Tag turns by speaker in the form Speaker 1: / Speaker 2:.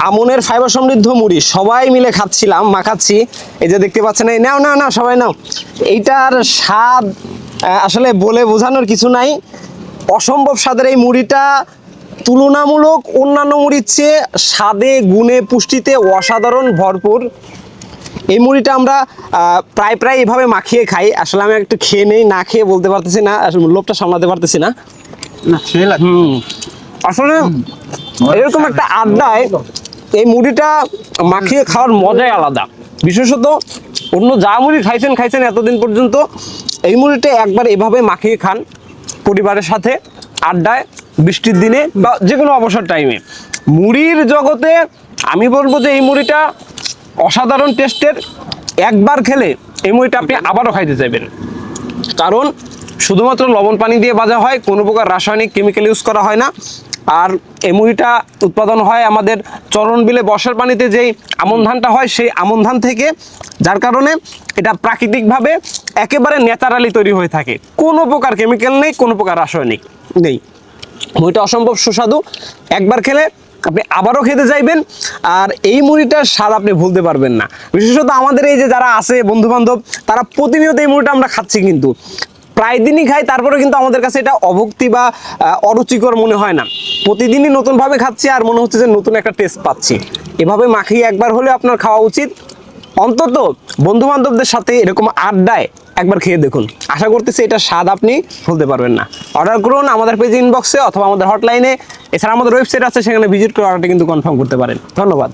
Speaker 1: আমনের ফাইবার সমৃদ্ধ মুড়ি সবাই মিলে খাচ্ছিলাম, মাখাচ্ছি। এই যে দেখতে পাচ্ছেন, এই নাও নাও নাও সবাই নাও। এইটার স্বাদ আসলে বলে বোঝানোর কিছু নাই, অসম্ভব স্বাদের এই মুড়িটা। তুলনামূলক অন্যান্য মুড়ির চেয়ে স্বাদে গুণে পুষ্টিতে অসাধারণ ভরপুর। এই মুড়িটা আমরা প্রায় এভাবে মাখিয়ে খাই। আসলে আমি একটু খেয়ে নেই, না খেয়ে বলতে পারতেছি না, আসলে লোভটা সামলাতে পারতেছি না। আসলে এরকম একটা আড্ডায় এই মুড়িটা মাখিয়ে খাওয়ার মজাই আলাদা। বিশেষত অন্য যা মুড়ি খাইছেন এতদিন পর্যন্ত, এই মুড়িটা একবার এভাবে মাখিয়ে খান পরিবারের সাথে আড্ডায়, বৃষ্টির দিনে বা যে কোনো অবসর টাইমে। মুড়ির জগতে আমি বলবো যে এই মুড়িটা অসাধারণ টেস্টের। একবার খেলে এই মুড়িটা আপনি আবারও খাইতে চাইবেন, কারণ শুধুমাত্র লবণ পানি দিয়ে ভাজা হয়, কোনো প্রকার রাসায়নিক কেমিক্যাল ইউজ করা হয় না। আর এই মুড়িটা উৎপাদন হয় আমাদের চরণবিলে বর্ষার পানিতে যেই আমন ধানটা হয় সেই আমন ধান থেকে, যার কারণে এটা প্রাকৃতিকভাবে একেবারে ন্যাচারালি তৈরি হয়ে থাকে, কোনো প্রকার কেমিক্যাল নেই, কোনো প্রকার রাসায়নিক নেই। মুড়িটা অসম্ভব সুস্বাদু, একবার খেলে আপনি আবারও খেতে চাইবেন। আর এই মুড়িটার স্বাদ আপনি ভুলতে পারবেন না। বিশেষত আমাদের এই যে যারা আছে বন্ধু বান্ধব, তারা প্রতিনিয়ত এই মুড়িটা আমরা খাচ্ছি, কিন্তু প্রায় দিনই খাই, তারপরে কিন্তু আমাদের কাছে এটা অভুক্তি বা অরুচিকর মনে হয় না। প্রতিদিনই নতুনভাবে খাচ্ছি আর মনে হচ্ছে যে নতুন একটা টেস্ট পাচ্ছি। এভাবে মাখিয়ে একবার হলে আপনার খাওয়া উচিত। অন্তত বন্ধু বান্ধবদের সাথে এরকম আড্ডায় একবার খেয়ে দেখুন, আশা করতেছি এটা স্বাদ আপনি ভুলতে পারবেন না। অর্ডার করুন আমাদের পেজ ইনবক্সে অথবা আমাদের হটলাইনে। এছাড়া আমাদের ওয়েবসাইট আছে, সেখানে ভিজিট করে অর্ডারটা কিন্তু কনফার্ম করতে পারেন। ধন্যবাদ।